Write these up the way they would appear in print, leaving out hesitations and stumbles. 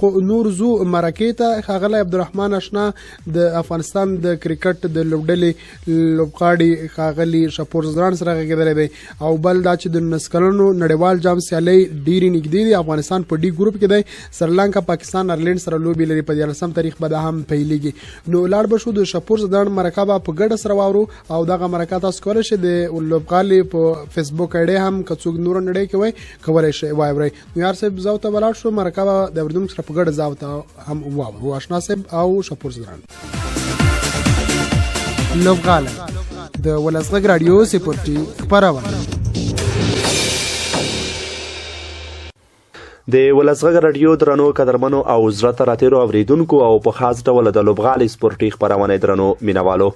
خو نور زو مرکې ته ښاغلی عبدالرحمن اشنا د افغانستان د کرکټ د لوبډلې لوبغاړي ښاغلي شپور زدران سره غږېدلی دی او بل دا چې د 19 کلنو نړیوال جام سیالۍ ډېرې نږدې دي. افغانستان په ډي ګروپ کې دی، سریلانکا پاکستان ایرلینډ سره لوبې لري، په 14 تاریخ به دا هم پیلېږي. نو لاړ به شو د شپور زدران مرکه به په ګډه سره واورو او دغه مرکه تاسو کولی شئ د لوبغالي په فیسبوک آیډۍ هم که څوک نوره نړۍ کې وای کولی شئ واورئ. نو یار صاحب زاو ته به لاړ شو، مرکه به د اردن سره په ګډه زاو ته هم واورو. اشنا صاحب او شپور زدران. لوبغاله د ولس غږ راډیو سپورټي خپرونه. د ولس غږ راډیو درنو قدرمنو او زړه ته راتېرو اورېدونکو او په خاص ډول د لوبغالي سپورټي خپرونې درنو مینوالو،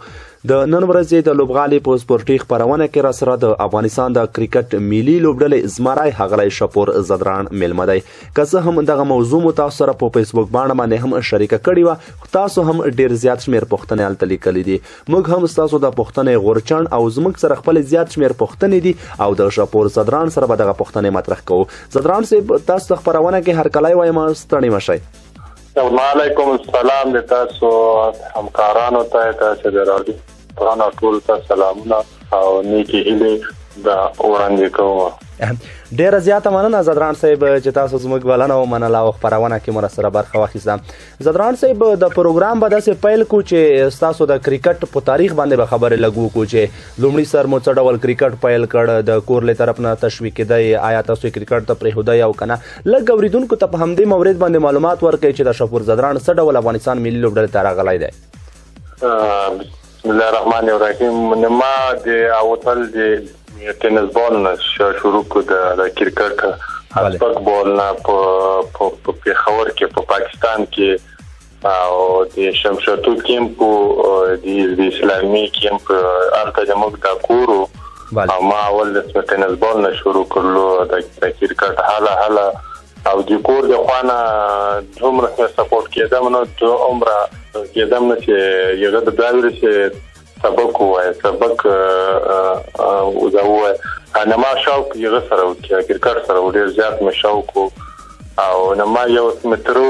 د نن ورځې د لوبغالي په سپورټي خپرونه کې را سره د افغانستان د کرکټ ملي لوبډلې زمری ښاغلی شپور زدران میلمه دی. که څه هم دغه موضوع مو تاسو سره په فیسبوک باندې باندې هم شریکه کړې وه، خو تاسو هم ډېر زیات شمېر پوښتنې هلته لیکلي دي. موږ هم ستاسو د پوښتنې غورچڼ او زموږ سره خپل زیات شمېر پوښتنې دي او د شپور زدران سره به دغه پوښتنې مطرح کوو. زدران صاحب تاسو د خپرونه کې هرکلی وایم، ستړي مه شئ. وعلیکم السلام د تاسو همکارانو ته، تاسو د راډیو پرانه ټول ته سلامونه او نیکی هیلې د وړاندې کوم. ډیره زیاته مننه زدران صاحب چې تاسو زموږ بلنه ومنله او خپرونه کې مو سره برخه واخیسته. زدران صاحب د پروګرام به داسې پیل کړو چې ستاسو د کرکټ په تاریخ باندې به خبرې لګو کړو چې لومړي سر مو څه ډول کرکټ پیل کړ، د کور له طرف نه تشویق کېدی، آیا تاسو کرکټ ته پرېښودی او که نه. لږ اورېدونکو ته په همدې مورد باندې معلومات ورکړئ چې د شپور زدران څه ډول افغانستان ملي لوبډلې ته راغلی دی. بسم الله الرحمن الرحیم. ما د اوتل د ټینس بال نه شروع کړ، د کرکټ اسپک بال نه په پیښور کې په پاکستان کې او د شمشاتو کیمپ د اسلامي کیمپ هلته زموږ د کورو او ما اول د ټینس بال نه شروع کړلو د کرکټ حاله او د کور د خوا نه دومره سپورټ کېدم نو عمره کېدم نه چې یغه د داویر چې سبق وای سبق او انا ما شوق یغه سره کرکټ سره ډیر زیات مې شوق او نو ما یو مترو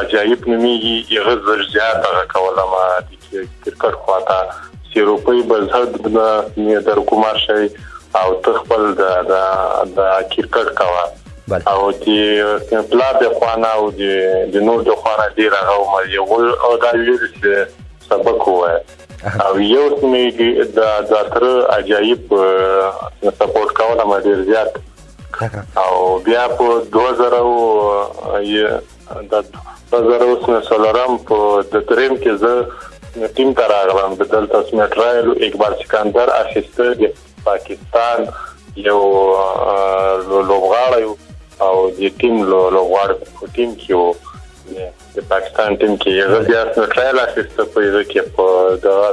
عجایب نمیږي یغه زر زیات هغه کوله ما د کرکټ خواته سیروپی بزهد نه در کومه شي او تخپل د کرکټ کوا او چې پلا د خوانه او د نور د خوانه ډیر هغه ما یو او دا ویل سبق وای او یو سمې د تر عجایب سپورټ کوله ما ډیر زیات او بیا په 2000 سولرم په د تریم کې زه ټیم ته راغلم د دلته سمې ټرایل اقبال سکندر اسسته د پاکستان یو لوبغاړی او د ټیم لوبغاړی په ټیم کې د پاکستان ټیم کې یو بیا ټرایل اسسته په یوه کې په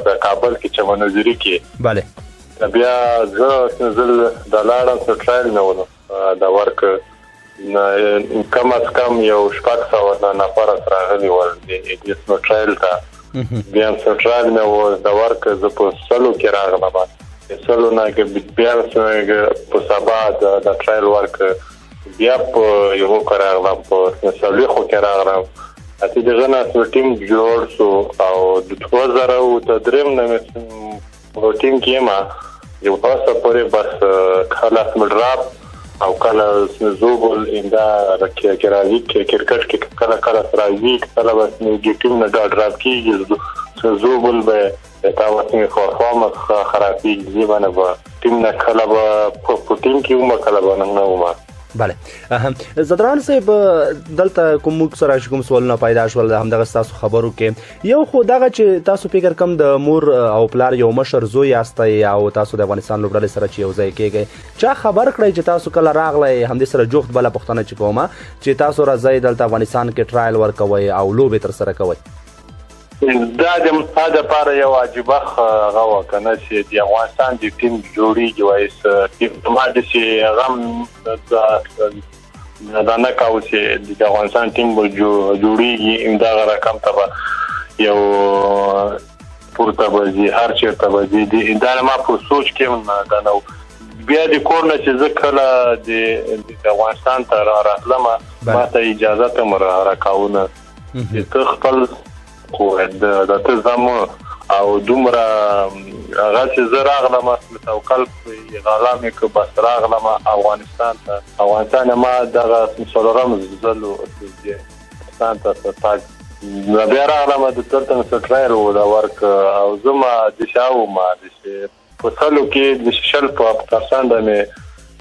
د کابل کې چمنځري کې bale بیا زه نزل د لاړم ټرایل نه ونه دا ورک کم از کم یو 600 نفر راغلي ول د اسمو ټرایل ته بیا ټرایل نه و دا ورک زه په سلو کې راغلم سلو نه کې بیا په سبا د ټرایل ورک بیا په یو کارغلم په سلوي خو کارغلم اته دغه نه ټیم جوړ شو او د 2000 او تدریم نه ټیم کې ما یو تاسو پورې بس خلاص مډراب او کله زوبل انده راکې راځي کرکټ کې کله راځي کله بس د ټیم نه ډراپ کیږي زوبل به تاسو خو فارم خرابي ځبانه به ټیم نه کله په ټیم کې ومه کله نه ومه bale زدران صاحب دلته کوم سره کوم سوالونه پیدا شول همدغه تاسو خبرو کې یو خو دغه چې تاسو فکر کم د مور او پلار یو مشر زوی یاستئ او تاسو د افغانستان لوبډلې سره چې یو ځای کېږئ چا خبر کړی چې تاسو کله راغلی همدې سره جوخت بله پوښتنه چې کومه چې تاسو راځئ دلته افغانستان کې ټرایل ورکوئ او لوبې ترسره کوئ دا د پاره یو عجیبه غوا کنه چې د افغانستان د ټیم جوړیږي وایي ټیم ما د چې غم دا نه کاوه چې د افغانستان ټیم جوړیږي امدا رقم ته یو پورته بځي هر چیرته بځي دا ما په سوچ کې نه دا نو بیا د کور نه چې زه کله د افغانستان ته راتلم ما ته اجازه ته راکاونه چې ته خپل د ته زمو او دومره هغه چې زه راغلم توکل غلا مې که بس راغلم افغانستان ما دغه څلورم ځل افغانستان ته تاج بیا راغلم د تلتن سټرایر و دا ورک او زما د شاو ما د په سلو کې د شل په پرسند مې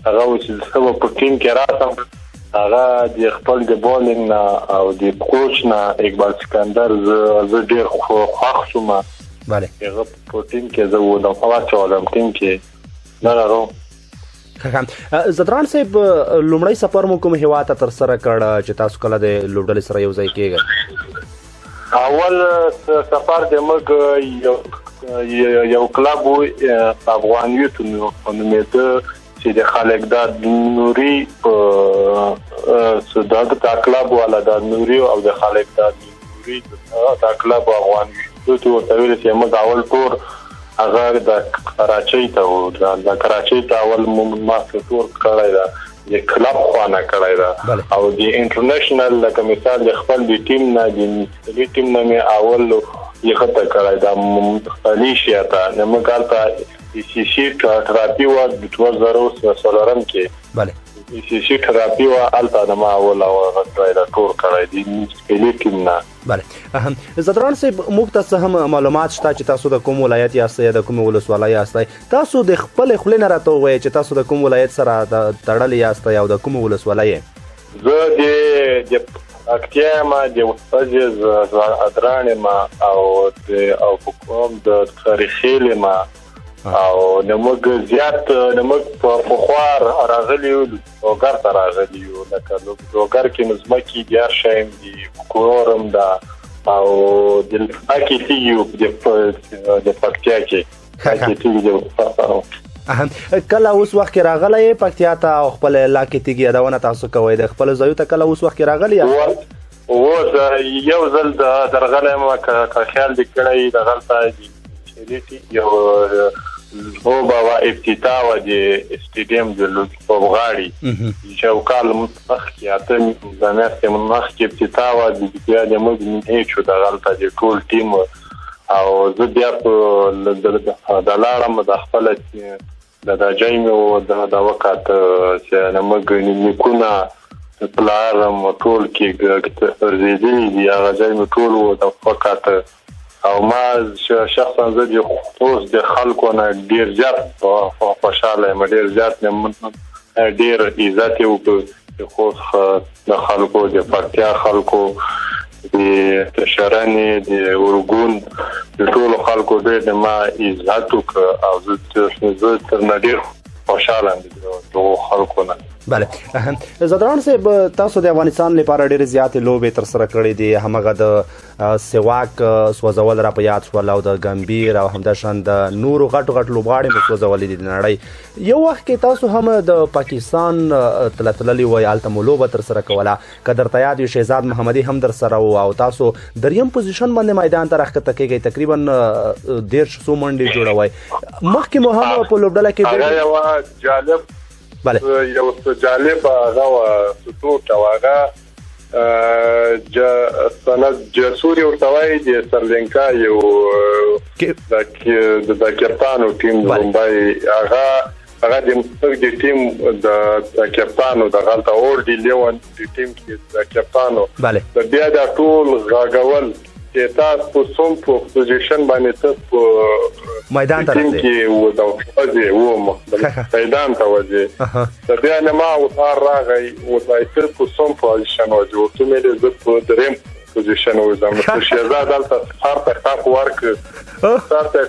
هغه چې سبا په ټیم کې راتم هغه د خپل د بولینګ نه او د کوچ نه اقبال سکندر زه ډېر خوښ شوم. بله هغه په ټیم کې زه وم په واچولم ټیم کې نه راغلم. زدران صاحب لومړی سفر مو کوم هیواد ته ترسره کړ چې تاسو کله د لوبډلې سره یو ځای کېږئ؟ اول سفر د موږ یو کلب و افغان یوت نومېده چې د خالق داد نوري په دا کلب والا د نوري او د خالق داد نوري دا کلب افغان یوت ورته ویل چې موږ اول ټور هغه د کراچۍ ته و د کراچۍ ته اول ما ټور کړی دا د کلب خوانه کړی دا او د انټرنیشنل لکه مثال د خپل د ټیم نه د ملي ټیم نه مې اول یې خطه کړی دا ماليشیا ته نه موږ هلته سی سی تراپی و د 2014 کې بله سی سی تراپی و هلته د ما اول کړی دا ټور کړی د ملي ټیم نه. بله زدران صاحب موږ ته څه هم معلومات شته چې تاسو د کوم ولایت یاستئ د کوم ولسوالۍ یاستئ؟ تاسو د خپل خولې نه راته ووایئ چې تاسو د کوم ولایت سره تړلي یاستئ او د کوم ولسوالۍ یې؟ زه د اکتیا ما د وسپاجز ادران ما او کوم د تاریخي ما او نموږ زیات نموږ په خوار راغلی یو لوګر ته راغلی یو لکه لوګر کې مزمکي دیار شایم دی کورم دا او د پاکستان یو د پکتیا کې کله اوس وخت کې راغلی پکتیا ته او خپل علاقې تیږي یادونه تاسو کوئ د خپل ځایو ته کله اوس وخت کې راغلی یو ځل درغلی ما که خیال دې کړی دغلته یو هو بابا افتتاح و د استادیوم د لوبغاړي چې کال مخکې اته د میاشتې مخکې افتتاح و د بیا د موږ هیڅ دغلته د ټول ټیم او زه بیا په د لاړم د خپل د جایمو د وخت چې موږ نیکونه پلارم ټول کې ورزيدي دی هغه جایمو ټول د وخت او ما شخصا زه د اوس د خلکو نه ډیر زیات خوشاله یم ډیر زیات ډیر عزت یو خو د خلکو د پکتیا خلکو د شراني د اورګون د ټولو خلکو ډیر ما عزت او زه تر نه ډیر خوشاله یم د خلکو نه. بله زدران صاحب تاسو د افغانستان لپاره ډېرې زیاتې لوبې ترسره کړې دي همغه د سواک سوځول را په یاد شول او د ګمبیر او همداشان د نورو غټو لوبغاړي مو سوځولې دي د نړۍ. یو وخت کې تاسو هم د پاکستان تللي وای هلته مو لوبه ترسره کوله که درته یاد وي شهزاد محمدي هم در سره و او تاسو دریم پوزیشن باندې میدان ته راښکته کېږئ تقریبا 150 منډې جوړوئ مخکې مو هم په لوبډله کې جالب بله یو جالب هغه سټوټ او هغه سند جسوري ورتوي د سرلنکا یو د کپتانو ټیم بمبای هغه د ټیم د کپتانو د غلطه اور دی لیون د ټیم کې د کپتانو د بیا د ټول غاغول چې تاسو په سوم په پوزیشن باندې ته میدان ته راځي کې و دا وځي میدان ته وځي د بیا نه ما وثار راغی او تر په سوم پوزیشن وځي او ته مې د په دریم پوزیشن وځم چې شهزاد دلته ستارت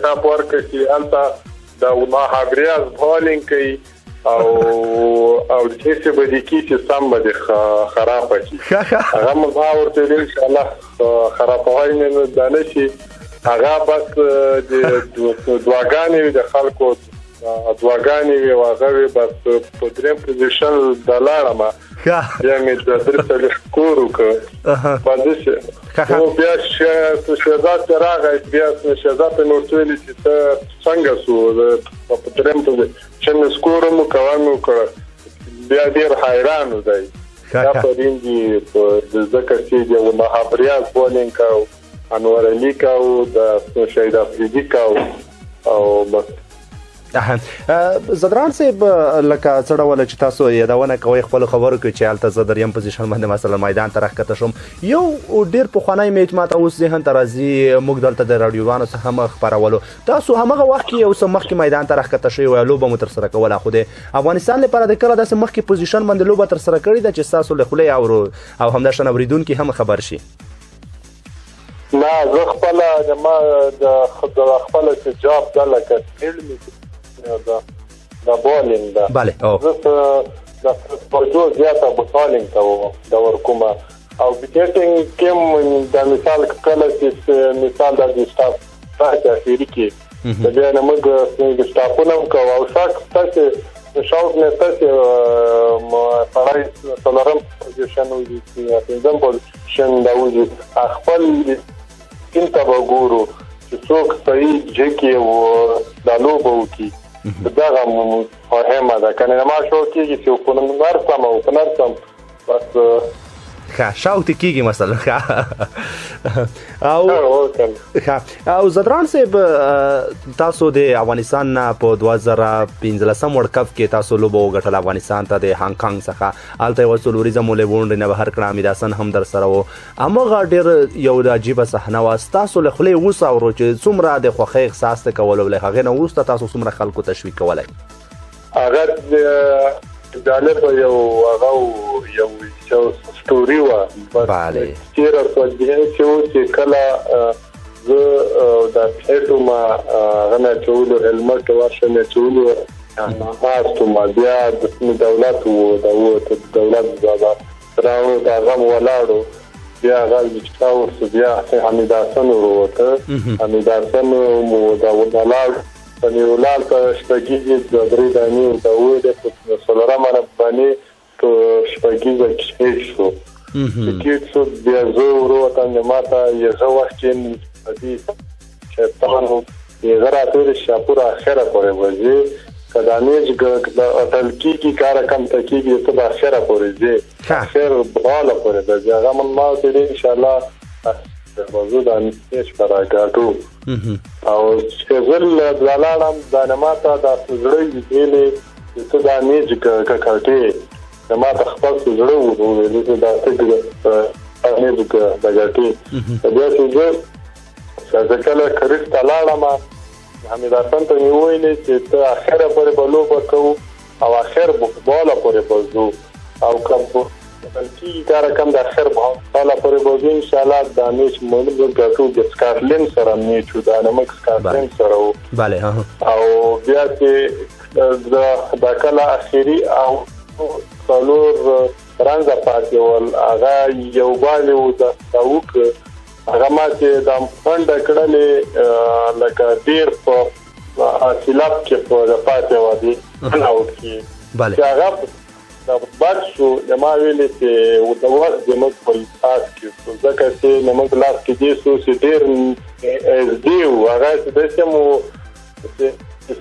خاف ورک چې انت دا ما هابریاز بولینګ کوي او د هیڅ بدی کې سم به خراب شي هغه مو ورته ان شاء الله خرابوي نه دانه شي هغه بس د دواګانې د خلکو دواګانې وي هغه وي بس په دریم پوزیشن د لاړم بیا مې د درې سکور وکړ باندې او بیا شهزاد راغی بیا شهزاد نور ویلي چې ته څنګه سو په دریم پوزیشن چې سکور مو کوم وکړ بیا ډیر حیران دی دا پرېږدي په ځکه چې د محبریاز بولینګ کاو انور علي کاو د شهید افریدي کاو او بس زدران صاحب لکه څه ډول چې تاسو یادونه کوئ خپلو خبرو کې چې هلته زه دریم پوزیشن باندې مثلا میدان ته راښکته شوم یو ډېر پخوانی میچ ماته اوس ذهن ته راځي موږ دلته د راډیوګانو څخه هم خپرولو تاسو همغه وخت کې یو څه مخکې میدان ته راښکته شوي وایه لوبه مو ترسره کوله خو د افغانستان لپاره د کله داسې مخکې پوزیشن باندې لوبه ترسره کړې ده چې ستاسو له خولې اورو او همداشان اورېدونکي هم خبر شي نه زه خپله د خپله چې جاب ده لکه علمي د بولینګ ده بله زه د سپورټو زیاته بولینګ ته دور کومه او وکټینګ کې د مثال کله چې مثال د سټاف راځي اخیری کې د بیا نه موږ د سټافونو کوو او تاسو شاوټ نه تاسو پړای څلورم پوزیشن وي چې پنځم پوزیشن دا وي خپل انت وګورو چې څوک صحیح ځکه و د لوبو کې دغه مهمه ده کنه ما شو کېږي چې په نرسم او په نرسم بس شاوټ کېږي مثلا او زدران صاحب تاسو د افغانستان نه په 2015 ورلډ کپ کې تاسو لوبه وګټله افغانستان ته د هانګ کانګ څخه هلته یوه څلوریزه مو لوبغونډې نه بهر کړه حمید حسن هم در سره و همغه ډېر یو د عجیبه صحنه وه ستاسو له خولې اوس اورو چې څومره د خوښۍ احساس ته کولو له هغې نه وروسته تاسو څومره خلکو تشویق کولی هغه جالب یو ستوري وه بله چېرې چې اوس چې کله زه د پېټو ما هغه نه اچولو هلمټ ورشه مې اچولو ناستو ما بیا د دولت و د دولت راوړو د هغه ولاړو بیا هغه چې ورسو بیا حمید حسن وروته حمید حسن مو د ولاړ نیولال په شپږیزې د درې دانې د وې د څلورمه باندې په شپږیزه کې شو کې بیا زه وروته ماته یو وخت چې چې تاسو یې راټول شاپور اخره پورې وځي کله میچ د اټل کی کار کم تکیږي ته د اخره پورې ځي اخر بالا پورې د هغه من ما ته ان شاء الله موضوع د میچ راګاټو او چې زل دلالم د نماته د زړې ویلې ته د میچ کاکاټي نماته خپل زړه وروړي د تګ میچ کاکاټي بیا چې زه کله کریس تلاړم حمید حسن ته ویلې چې ته اخره پورې بلو وکاو او اخر بالا پورې بزو او کوم بلکې کار کم د اخر بالا پورې بزو ان شاء الله د میچ موږ ګټو د سکاټلند سره میچ د نمک سکاټلند سره bale او بیا چې د کله اخیری او څلور رانځه پاتې ول هغه یو بالو د تاوک هغه ما چې د فند کړلې لکه ډیر په اصلاف کې په پاتې ودی نو کې هغه د بچو د ما ویلې چې د وخت د موږ په اساس کې ځکه چې موږ لاس کې دي سو چې ډیر دیو هغه د سمو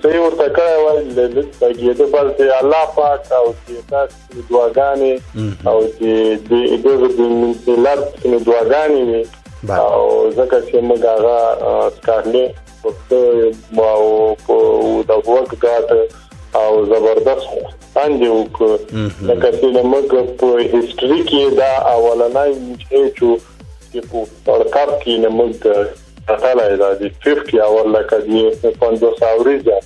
چې ورته کړی وای لږ د بل ته الله پاک او چې تاسو دعاګانې او چې د ملت دعاګانې او ځکه چې موږ هغه سکارلې او د وخت غاټ او زبردست باندې وکړه لکه چې موږ په هیستوري کې دا اولنۍ چې په ورکاپ کې موږ تعالی دا د 50 اور لکه دی 500 اوریجا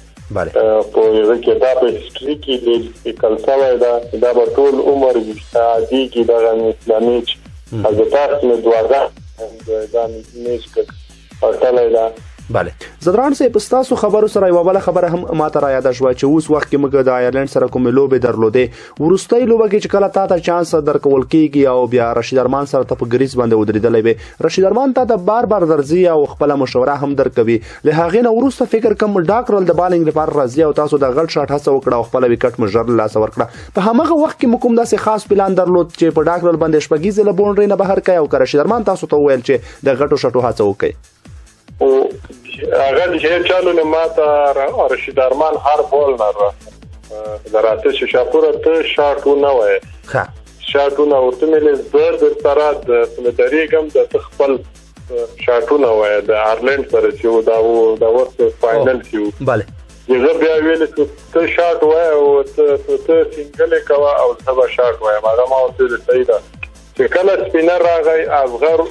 په یوه کې دا په هیستوري کې د کلساوي دا په ټول عمر عادي کې دا اسلامي از تاسو نه دواګه دا میچ کې تعالی دا بله زدران صاحب ستاسو خبرو سره یوه بله خبره هم ماته را یاده شوه چې اوس وخت کې موږ د آیرلینډ سره کومې لوبې درلودې وروستۍ لوبه کې چې کله تا ته چانس درکول کېږي او بیا رشید ارمان سره ته په ګریز باندې ودرېدلی وې رشید ارمان تا ته بار بار درځي او خپله مشوره هم درکوي له هغې نه وروسته فکر کوم ډاکرل د بالینګ لپاره راځي او تاسو د غټ شاټ هڅه وکړه او خپله وکټ مو ژر له لاسه ورکړه په همغه وخت کې مو کوم داسې خاص پلان درلود چې په ډاکرل باندې شپږیزې له بونډرۍ نه بهر کوي او که رشید ارمان تاسو ته وویل چې د غټو شټو هڅه وکړئ هغه چې چالو نه ماته رشید ارمان هر بول نه دراته چې شاپوره ته شاټو نه وای ها شاټو نه ورته ملي د سره د سمندري ګم د خپل شاټو نه وای د آیرلند سره چې دا وخت فائنل کیو bale یغه بیا ویل چې ته شاټ وای او ته سنگل کوا او سبا شاټ وای هغه ما ورته صحیح ده چې کله سپینر راغی افغر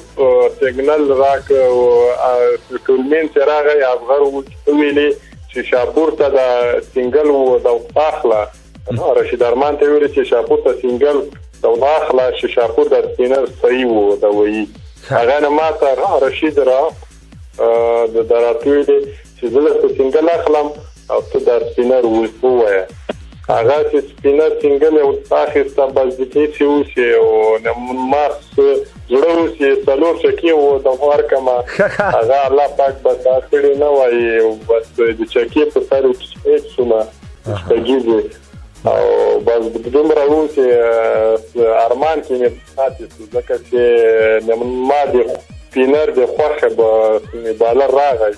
سیګنل راک او ټولمن چې راغی افغر ویلي چې شاپور ته د سنگل و د اخلا رشید ارمان ته ویلي چې شاپور ته سنگل د اخلا چې شاپور د سپینر صحیح و دا وی هغه نه ماته رشید را د دراتوی چې زه سنگل اخلم او ته د سپینر وای هغه چې سپینر څنګه له تاخیسته بازدیتی چې اوسې او مارس جوړو چې څلور چکی و د ورکما هغه الله پاک به تاسو نه وایي او بس د چکی په سر هیڅ څه تګیږي او بس دومره و چې ارمان کې مې ساتي ځکه چې ما د سپینر د خوخه به بالر راغی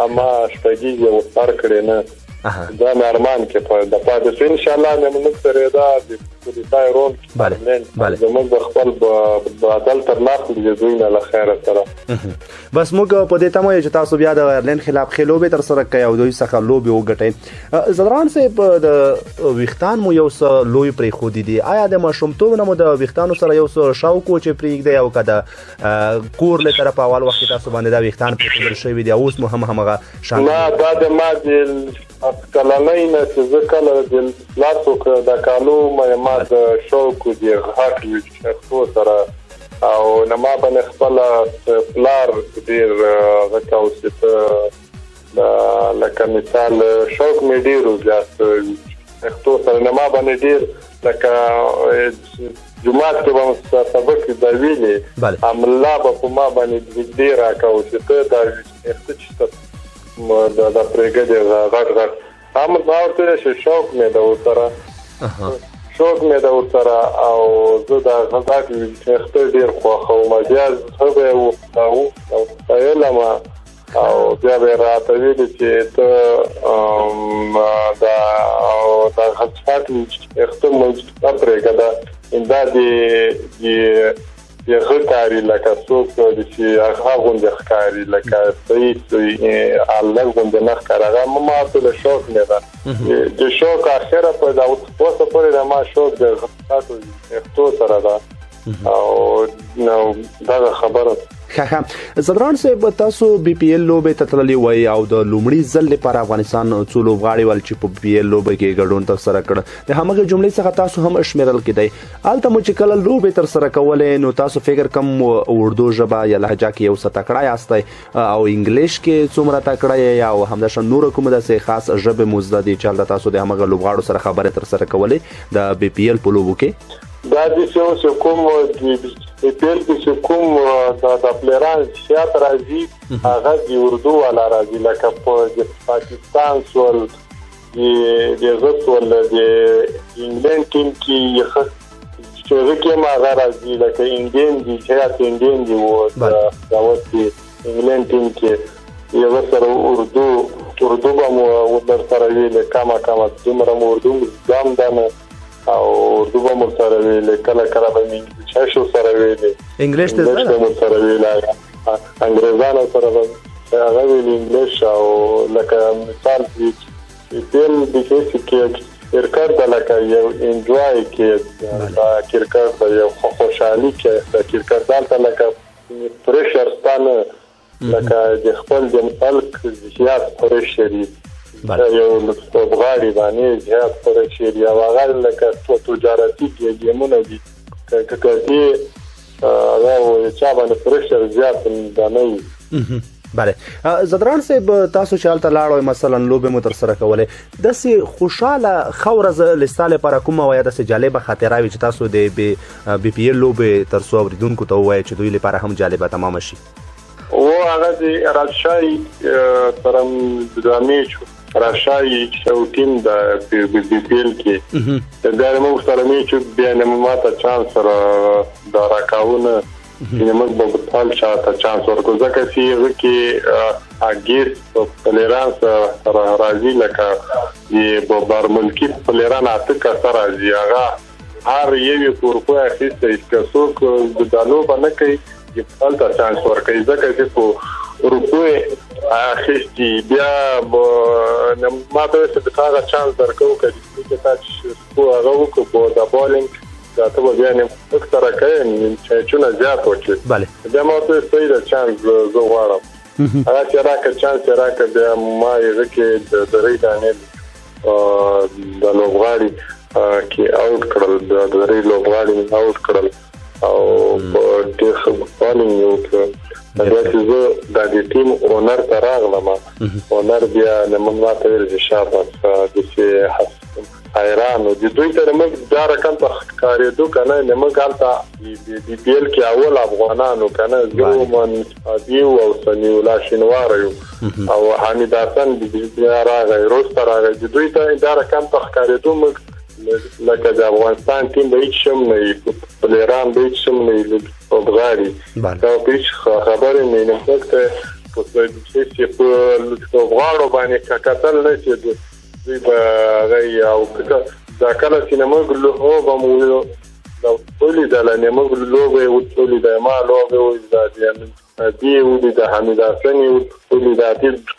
اما شپږیږي او سر کړي نه دا ارمان کې په د پاتې ان شاء الله موږ سره دا د پولیسای رول bale زموږ خپل بدل تر لاخ د دوی نه خیر سره بس موږ په دې تمه چې تاسو بیا د آیرلینډ خلاف لوبې تر سره کوي او دوی څخه لوبې وګټئ زدران صاحب د ویښتان مو یو څه لوی پرېښودي دي آیا د ماشومتوب نه مو د ویښتانو سره یو څه شوق و چې پرېږدئ او که د کور له طرفه اول وخت کې تاسو باندې دا ویښتان پرېښودل شوي دي اوس مو هم همغه شان نه دا د ما د کلنۍ نه چې زه کله د لاسو د کالو ما د شوق دی هاک یو سره او نه ما باندې خپل پلار ډیر غوښتل د لکه مثال شوق مې ډیر زیات اختو سره نه ما باندې ډیر لکه جمعات کې به سبق د ویلې عمله په ما باندې ډیر راکاو چې ته د اختچ د پرېګه غټ هم باورته شوق مې د وسره شوق مې د وسره او زه د غزاک اخته ډیر خوښه او مجاز هغه او علم او بیا به راته ویل چې ته دا غزاک اخته مې پرېګه دا انده یغه کاری لکه څوک چې هغه غونډه ښکاری لکه صحیح الله غونډه نه ښکارا ما ته شوق نه ده د شوق اخره په دا اوسه پورې ما شوق د غفاتو اختو سره ده او نو دا خبره زدران صاحب تاسو بي پي ال لوبې ته تللي وای او د لومړي ځل لپاره افغانستان څو لوبغاړي ول چې په بي پي ال لوبه کې ګډون تر سره کړ د همغه جملې څخه تاسو هم شمیرل کېدای الته مو چې کله لوبې تر سره کولې نو تاسو فکر کم اردو ژبه یا لهجه کې یو څه تکړه یاستئ او انګلیش کې څومره تکړه یا او همداشان نور کوم داسې خاص ژبه مزده دي چې تاسو د همغه لوبغاړو سره خبرې تر سره کولې د بي پي ال په لوبو کې دا د څه کوم د پیل کې کوم د پلیران سیاست راځي هغه د اردو ولا راځي لکه په پاکستان سول د غوښ ول د انګلند ټیم کې چې ما راځي لکه انډین دي چې انډین دي او دا وځي انګلند ټیم کې یو سره اردو به مو ودر سره ویل کما دومره اردو ځم دنه او اردو به مو سره ویل کله کله به انګلیش شو سره ویل انګلیش ته مو سره ویل انګریزانو سره هغه ویل انګلیش او لکه مثال دې د کې کرکټ لکه یو انجوای کې دا کرکټ یو خوشحالي کې دا کرکټ دالته لکه پريشر ستانه لکه د خپل د ملک زیات پريشر یو لوبغاړي باندې زیات پرېشر یا هغه لکه تجارتي ګیمونه دي ککړتي هغه چا باندې پرېشر زیات نه بله زدران صاحب تاسو چې هلته لاړئ مثلا لوبې مو ترسره کولې داسې خوشحاله ښه ورځ له ستا لپاره کومه وه یا داسې جالبه خاطره وي چې تاسو د بي پي ایل لوبې تر څو اورېدونکو ته ووایئ چې دوی لپاره هم جالبه تمامه شي هغه د راجشاهي سره ډرامې شو راشای چې ټیم د بي پي ایل کې دا موږ سره چې بیا نه ماته چانس سره دا راکاونه چې موږ به په چاته چانس ورکو ځکه چې هغه کې اګیر په لیران سره راځي لکه د بارملکی په لیران اته کسر راځي هغه هر یو کورکو اخیسته چې څوک د دالو باندې کوي په تل چانس ورکوي ځکه چې په روپوي اخیستی بیا ما ته څه هغه چانس درکو چې تاسو په هغه وکړو د بالینګ دا ته بیا نه اکثر کوي چې چونه زیات وکړي بله بیا ما ته څه د چانس زه غواړم هغه چې راکړه چانس راکړه بیا ما یې کې د ری دانې د لوبغاړي کې اوټ کړل د ری لوبغاړي اوټ کړل او په ډېر ښه بالینګ وکړ دا چې زه د ټیم اونر ته راغلم اونر بیا موږ ماته ویل چې شاباس د چې حیران و د دوی ته موږ دا رقم ته ښکارېدو که نه موږ هلته د بیل کې اول افغانانو که نه زه من عادي او سمیع الله شینواره یو او حمید حسن بیا راغی وروسته راغی د دوی ته دا رقم ته ښکارېدو موږ لکه د افغانستان ټیم به هیڅ شم نه وي پلیران به هیڅ شم نه وي لوبغاړي دا په هیڅ خبرې نه یم ځکه په لوبغاړو باندې کتل نه چې دوی به هغه او دا کله چې موږ لوبه مو ولیدله موږ لوبې ولیدې ما لوبې ولیدې دی ولید حمید حسن ولید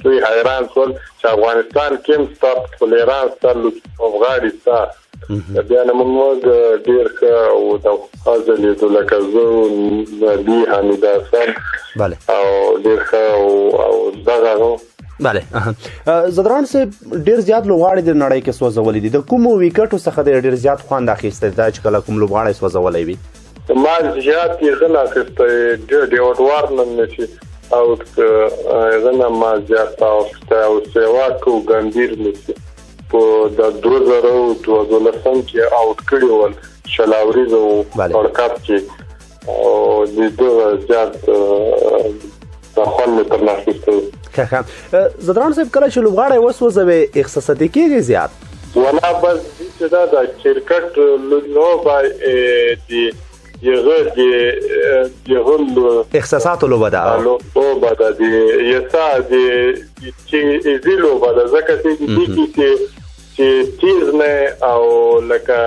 دوی حیران شول چې افغانستان کې ستاسو پلیران ستاسو لوبغاړي ستاسو بیا نه موږ ډیر ښه او د حاضرې لکه زه دی حمید حسن او ډیر ښه او دغه بله زدران صاحب ډیر زیات لوبغاړي د نړۍ کې سوځولي دي د کومو ویکټو څخه ډیر زیات خوند اخیستی دا چې کله کوم لوبغاړی سوځولی وي ما زیات یې غل اخیستی ډیوډ وارنن نشي او غنه ما زیات او سیواک او ګمبیر نشي په د 2012 کې اوټ کړی ول شلاوري او ورکاپ کې او د دوه زیات تخلل تر ناشته زدران صاحب کله چې لوبغاړی وسوځوي احساساتي کېږي زیات ولا بس چې دا د کرکټ لوبه دی یغل احساسات لوبه ده لوبه ده دی یسا دی چې زیلو بده ځکه چې تیز نه او لکه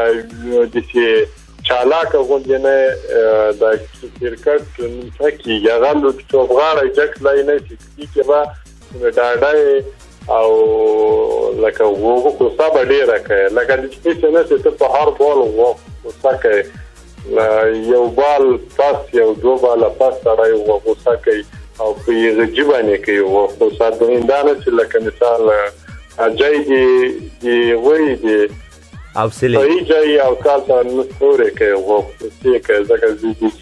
د چې چالاک غوندنه د کرکټ نکي یغلو څوغاړی جک لای نه چې با ډاډای او لکه وګو کو صاحب ډیره کوي لکه د چې نه ته په هر بال وګو سکه یو بال پاس یو دو بال پاس سره وګو سکه او په یغه جبانه کوي وګو صاحب اندانه چې لکه مثال اجای دی وی دی او سلی ای جای او کالته نسوره کوي وګو چې ځکه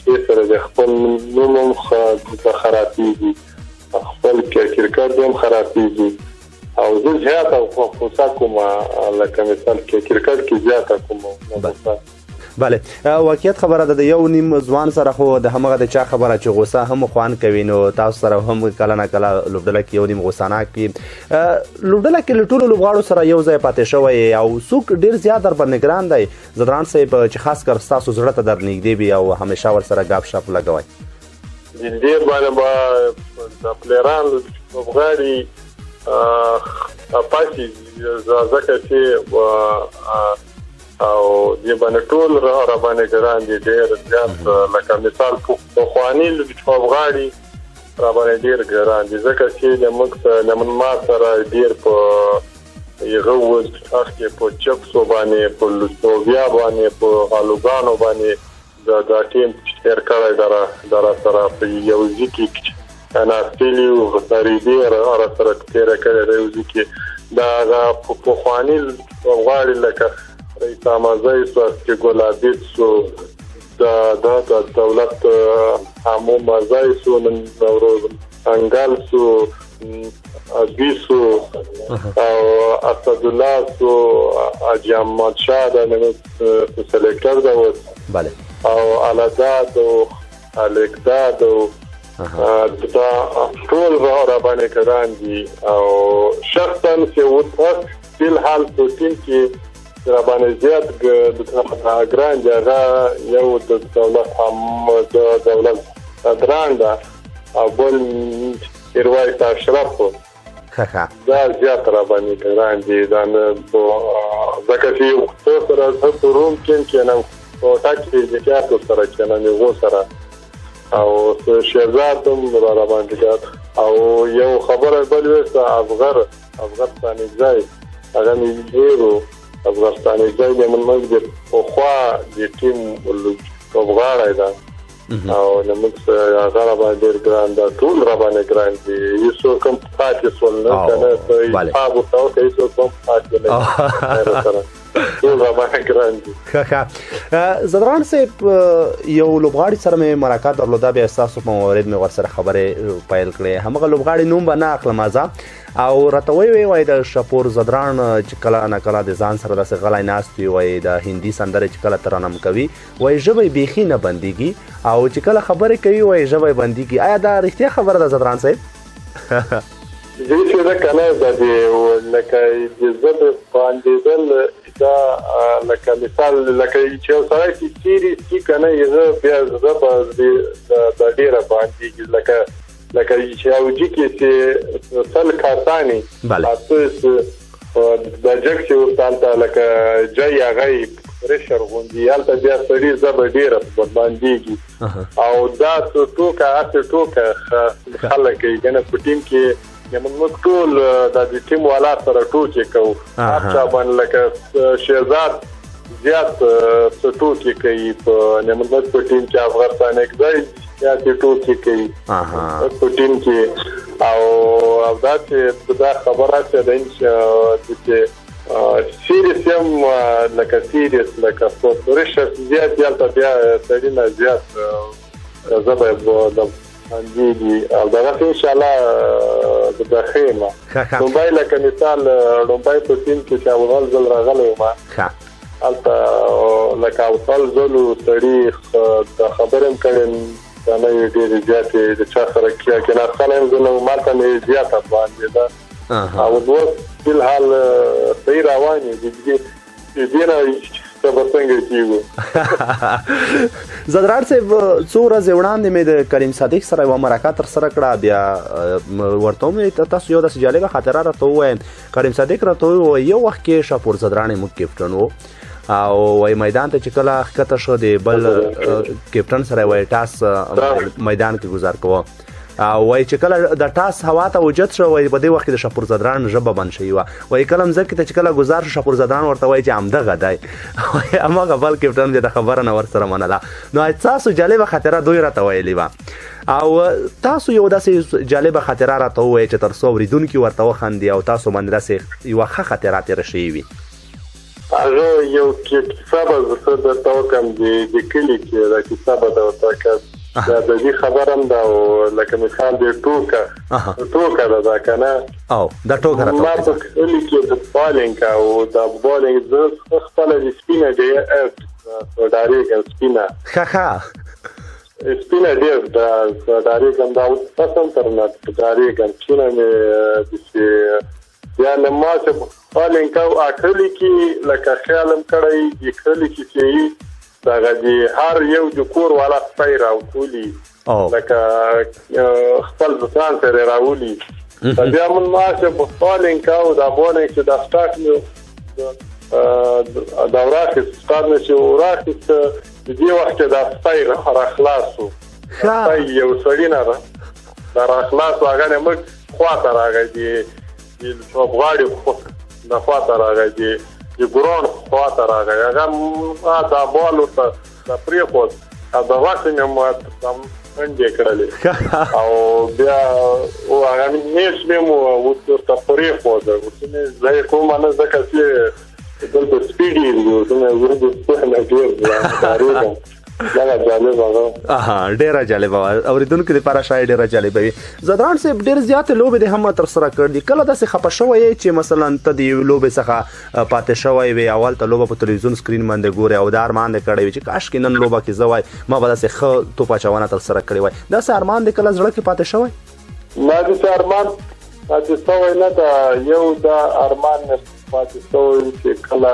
چې سره د خپل نوم خرابېږي خپل کرکټ هم خرابېږي او زه زیات او خصوصا کوم لکه مثال کې کرکټ کې زیات کوم بله واقعیت خبره ده د یو نیم ځوان سره خو د همغه د چا خبره چې غوسه هم خوان کوي نو تاسو سره هم کله نه کله لوبډله کې یو نیم غوساناک وي لوبډله کې له ټولو لوبغاړو سره یو ځای پاتې شوی او څوک ډېر زیات در باندې ګران دی زدران صاحب چې خاص کر ستاسو زړه ته در نږدې وي او همیشه ورسره ګپ شپ لګوئ ډېر باندې به د پلیران لوبغاړي پاتې ځکه چې او دی باندې ټول را باندې ګران دي ډېر زیات لکه مثال په خواني لوبغاړي را باندې ډېر ګران دي ځکه چې موږ ما سره ډېر په یغه وځ اخته په چپسو باندې په لوبیا باندې په الوګانو باندې د ټیم تیر کړی دره سره په یو ځکه انا استلیو غتریدي را سره تیر کړی یو ځکه دا په خواني لوبغاړي لکه رئیس آمازای سو که گلابیت سو د دولت عامو مزای سو نوروز انګل سو بیسو او اسدالله سو اجماد شاه د سلیکټر دا و بله او علاداد او الیکداد او دا ټول را باندې کړان دي او شخصا چې وڅ فل حال په ټیم کې را باندې زیات د ګران جګه یو د دولت هم د دولت درانده او بل ایروایت اشرف دا زیات را باندې ګران دي دا ځکه چې یو څو سره په روم کې نه او تاکي د کارتو سره کې نه یو سره او شهزاد هم را باندې او یو خبره بل وسه افغانستان ځای هغه نیرو افغانستان ځای د منځ په خوا د ټیم لوبغاړی دا او نمک هغه باندې ګران دا ټول را باندې ګران دي یو کوم پاتې سول نه کنه په هغه تاو کې یو کوم پاتې نه زدران صاحب یو لوبغاړي سره مې ملاقات درلوده بیا ستاسو په مورد مې ورسره خبرې پیل کړې همغه لوبغاړي نوم به نه اخلم او راته وایي د شاپور زدران چې کله نه کله د ځان سره داسې غلی ناست وي وایي د هندي سندرې چې کله ترنم کوي وایي ژبه یې بیخي نه بندېږي او چې کله خبرې کوي وایي ژبه یې بندېږي آیا دا رښتیا خبره ده زدران صاحب؟ چې دا کنه د لکه د ژبې باندې دا لکه مثال لکه چې سره چې سیریز کې کنه یې بیا زړه د ډیره باندې لکه چې او جی کې چې سل کاسانی تاسو د جګ چې ورته لکه جای هغه پرشر غوندي یالته بیا سړي زبر ډیره باندې او دا ټوکه خلک یې کنه په ټیم کې موږ ټول د ټیم والا سره ټوکې کوو اچھا باندې لکه شهزاد زیات ټوکې کوي په موږ په ټیم کې افغانستان کې زیات ټوکې کوي په ټیم کې او دا چې دا خبره چې سیریس هم لکه سیریس لکه سپورټ زیات بیا سړي نه زیات زبر د دي او دا ان شاء الله د خیمه موبایل لکه مثال موبایل په تیم کې چې اول ځل راغلی ما البته لکه اول ځل تاریخ د خبرم کړم دا نه ډېر زیات د چا سره کې نه خلم زنه ماته نه زیات باندې دا او دوه په حال صحیح رواني دي نه زدران صاحب څو ورځې وړاندې مې د کریم صادق سره یوه مرکه ترسره کړه بیا ورته مې تاسو یو داسې جالبه خاطره راته ووایم کریم صادق راته وویل یو وخت کې شاپور زدران موږ کیپټن و او وایي میدان ته چې کله ښکته شو د بل کیپټن سره وایي ټاس میدان کې ګزار کوه او وایي چې کله د ټاس هوا ته اوجت شو وایي په دې وخت کې د شاپور زدران ژبه بند شوې وه وایي کله مځکې ته چې کله ګزار شو شاپور زدران ورته وایي چې همدغه دی هماغه بل کیپټن د خبره نه ورسره منله نو تاسو جالبه خاطره دوی راته ویلې وه او تاسو یو داسې جالبه خاطره راته ووایئ چې تر څو اورېدونکي ورته وخندي او تاسو باندې داسې یوه ښه خاطره تېره شوې وي هغه یو کیسه به زه درته وکړم د کلي کې دا کیسه به درته وکړم دا د دې خبرم دا لکه مثال د ټوکه دا کنه او دا ټوکه راته ما په کلی کې د بالینګ او د بالینګ د خپل د سپینه دی ډایرګ سپینه سپینه دی دا ډایرګ دا پسند ترنه ډایرګ سپینه مې د یا نه ما چې بالینګ او اکلی کې لکه خیالم کړی د کلی کې چې دا غدي هر یو د کور والا سپیر او کولی لکه خپل ځان سره راولي بیا مون ما چې بالینګ او دا بالینګ چې دا سٹارټ نو دا راځي سٹارټ نشي راځي د دې وخت دا سپیر را خلاصو یو سړی نه دا را خلاصو هغه نه موږ خواته راغی د غاړي د خواته راغی د ګرون خواته راغی هغه دا بال ورته د پریخود دا وخت مې ما تم انډې کړلې او بیا او هغه مې مو ورته پریخود ورته زه کوم نه ځکه چې دلته سپیډي یو څنګه ورته نه ډیر دا جالب هغه ډیره جالب اوریدونکو لپاره شاید ډیره جالب وي. زدران صاحب ډیر زیات لوبې د هم تر سره کړ دي. کله داسې خپه شوی چې مثلا ته د لوبې څخه پاتې شوی وي، اول ته لوبه په تلویزیون سکرین باندې ګوري او دا ارمان دې کړی وي چې کاش کې نن لوبه کې زوای ما به داسې ښه توپ اچونه تر سره کړی وای، داسې ارمان دې کله زړه کې پاتې شوی؟ ما داسې ارمان پاتې شوی نه ده. یو دا ارمان پاتې شوی چې کله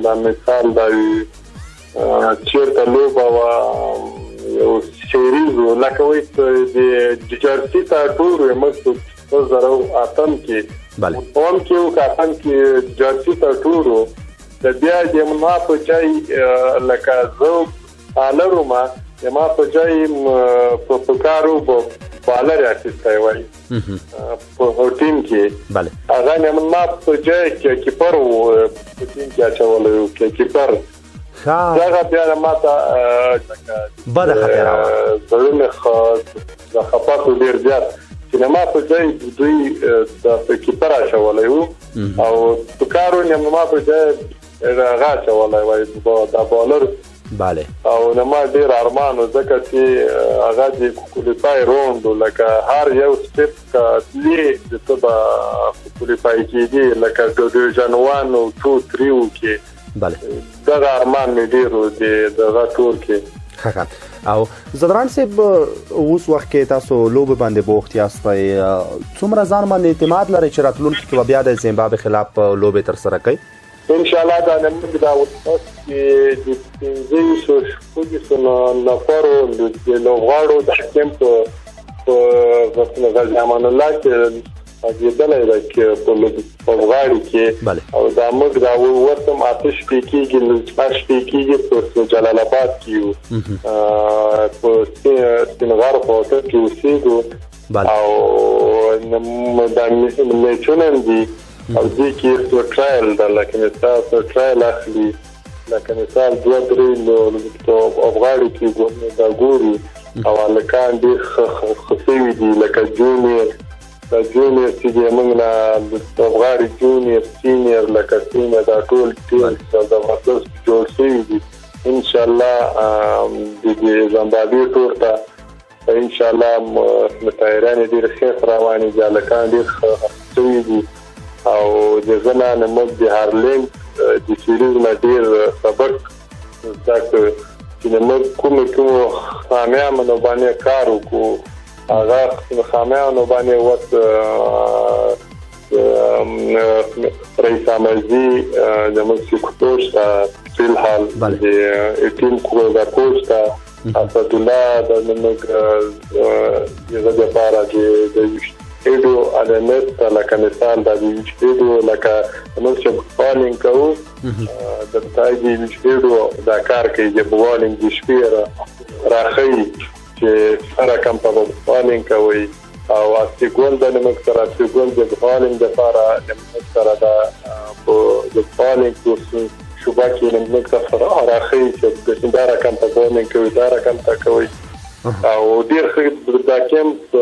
دا مثال دا وي چیرته لوبه وه یو سیریز و لکه وایي د جرسي ته ټور وي موږ په 2008 کې اوم کې و که اتم کې جرسي ته ټور و د بیا د ما په ځای لکه زه بالر وم د ما په ځای په کار و بالر اخیستی وای په ټیم کې هغه ما په ځای کې کیپر و په ټیم کې اچولی و کیپر دغه بیا ما ته بده خطره وه زړه مې د خپاتو ډېر زیات چې ما په ځای دوی د کیپر اچولی و او په کار و ما په ځای هغه اچولی وای دا بالر او نه ما ډېر ارمان و ځکه چې هغه د کولیفای روند لکه هر یو سټپ که تلې د ته به کولیفای کېدي لکه ډیویژن 1 او 2 3 کې دغه ارمان مې ډېر و دغه ټور کې. او زدران صاحب اوس وخت کې تاسو لوبې باندې بوخت یاستئ، څومره ځان باندې اعتماد لرئ چې راتلونکي کې به بیا د زیمبابوې خلاف لوبې ترسره کوئ؟ انشاءالله دا موږ دا اوس کې د 15 نفرو د لوبغاړو د حکم په غازي امان الله کې اجدلای دا کې په لوبغاړي کې او دا موږ دا ورته آتش کېږي پاش کېږي په جلال آباد کې په سپینغار په هوټل کې اوسېږو او دا میچونه دي او دې کې څو ټرایل دا لکه مثال ټرایل اخلي لکه مثال 2-3 لوبغاړي کې دا ګوري او هلکان ډېر خصوصي دي لکه جونیور دا جونیور چې موږ نه لوبغاړي جونیور سینیور لکه سینیور دا ټول ټیم د واسطه جوړ شوي دي. انشاءالله د زیمبابوې ټور ته انشاءالله متایران ډېر ښه روانې دي، هلکان ډېر خصوصي دي او د زنانه موږ د هارلینګ د سیریز نه ډېر سبق زده کړ چې موږ کومو خامیانو باندې کار وکړو هغه خامیانو باندې رئیس عملزی د موږ کوچ ته فی الحال د ټیم کوچ ته اسد الله د موږ دغه لپاره د ایډو الانست لکه مثال د ایډو لکه موږ چې بالینګ کوو د تایي ایډو دا کار کوي د بالینګ د شپې راخی چې سره کم په بالینګ کوي او استګول د موږ سره استګول د بالینګ لپاره موږ سره د بالینګ کوو شوبا کې موږ سره راخی چې د دا رقم په بالینګ کوي دا رقم تا کوي او ډیر ښه دا کیمپ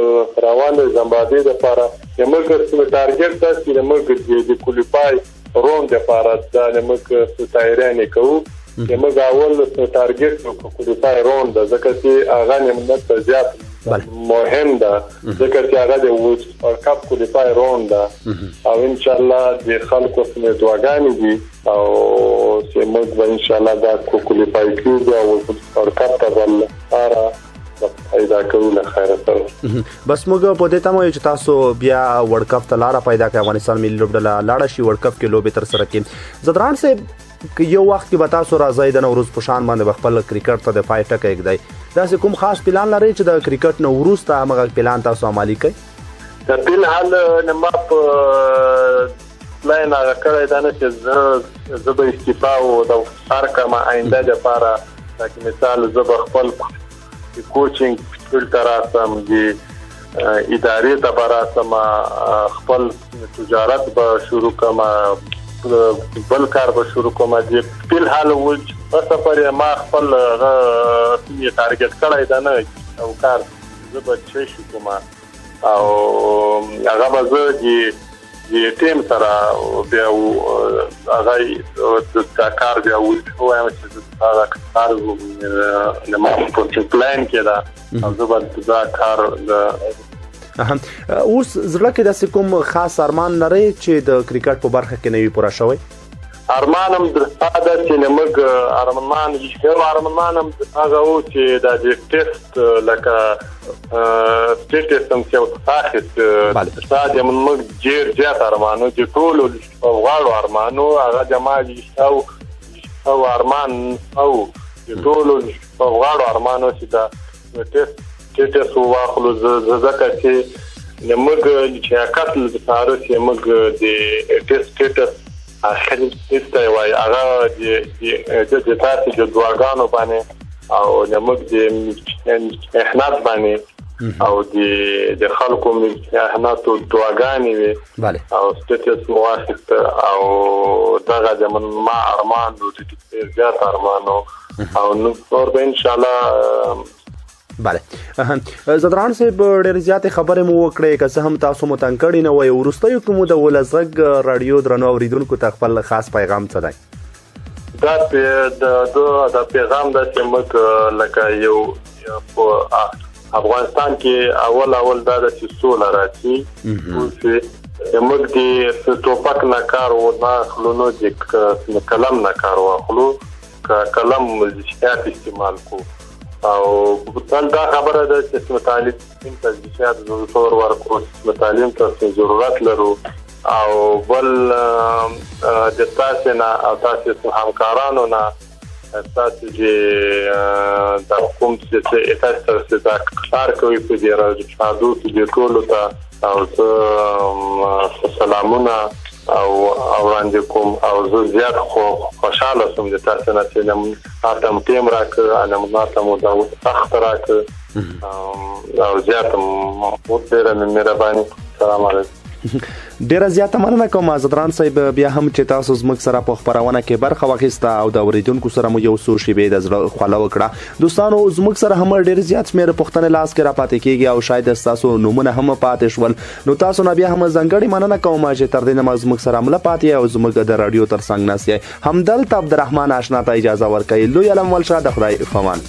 روان دی زیمبابوې لپاره. موږ ټارګټ دا چې موږ د کولیفای روند لپاره دا موږ تیاری کوو. موږ اول ټارګټ وکړو کولیفای روند ځکه چې هغه نمونه زیات مهم ده ځکه چې هغه د ورلد کپ کولیفای روند ده او ان شاء الله د خلکو سره دعاګانې دي او چې موږ ان شاء الله دا کولیفای کیږو او ورلد کپ ته ولاره پیدا کوو له خیره سره. بس موږ په دې تمه چې تاسو بیا ورلد کپ ته لاره پیدا کړئ، افغانستان ملي لوبډله لاړه شي ورلد کپ کې لوبې تر سره کړي. زدران صاحب یو وخت کې به تاسو راځئ د نوروز په شان باندې خپل کرکټ ته د پای ټکی ږدئ، داسې کوم خاص پلان لرئ چې د کرکټ نه وروسته همغه پلان تاسو عملي کړئ؟ د فلحال نه ما په پلان هغه کړی دا نه چې زه به استعفا او د هر کومه آینده لپاره لکه مثال زه به خپل کوچینګ فلټر راسم د ادارې ته به راسم خپل تجارت به شروع کوم بل کار به شروع کوم. د فلحال په سفر ما خپل ټارګټ کړی دا نه او کار زه به چې شو کوم او هغه به زه د ټیم سره بیا هغه د کار بیا وایم چې دا کار ما په پلان کې دا او زه به دا کار اوس زړه کې داسې کوم خاص ارمان لرئ چې د کرکټ په برخه کې نه وي پوره شوی؟ ارمانم د ساده چې موږ ارمان هم هغه و چې د ټیسټ لکه ټیسټ هم چې اخیست ساده موږ ډېر زیات ارمانو چې ټول غواړو ارمانو هغه جمع او ارمان او ټول غواړو ارمانو چې دا ټیسټ واخلو ځکه چې موږ چې کتل د سارو چې موږ د ټیسټ اخر ته وای هغه د تاسو د دعاګانو باندې او موږ د احناط باندې او د خلکو احناط او دعاګانې وي او ستاسو موافق او دغه د ما ارمان او د زیات ارمانو او نو به ان شاء الله بله زدران صاحب ډېر زیاتې خبرې مو وکړې که څه هم تاسو مو تنګ کړي نه وای وروستیو کې مو د ولس غږ راډیو درنو اورېدونکو ته خپل خاص پیغام څه دی؟ دا د پیغام د چې موږ لکه یو په افغانستان کې اول دا د سوله راځي موږ د ټوپک نه کار واخلو نو د قلم نه کار واخلو قلم ملتیات استعمال کو او دا خبره ده چې تعلیم ته زیات زور ورکړو تعلیم ته ضرورت لرو او بل د تاسو نه او تاسو همکارانو نه تاسو چې د کوم څه تاسو دا کار کوي په دې راځي چې ټول ته او سلامونه او وړاندې کوم او زه زیات خوشاله سوم د تاسو نه چې تاسو ټیم راکړ انا مو دا وخت راکړ او زیات مو ډېر مهرباني سلام علیکم ډیره زیاته مننه کوم زدران صاحب بیا هم چې تاسو زموږ سره په خبرونه کې برخه واخیسته او د اوریدونکو سره مو یو څو شیبې د زړه خواله وکړه دوستانو زموږ سره هم ډیر زیات شمېر پوښتنې لاس کې را پاتې کیږي او شاید تاسو نومونه هم پاتې شول نو تاسو نه بیا هم ځانګړې مننه کوم چې تر دې نه زموږ سره مله پاتې او زموږ د رادیو ترڅنګ ناست یې همدلته عبدالرحمن آشنا ته اجازه ورکوي لوی علم ولشه د خدای فامان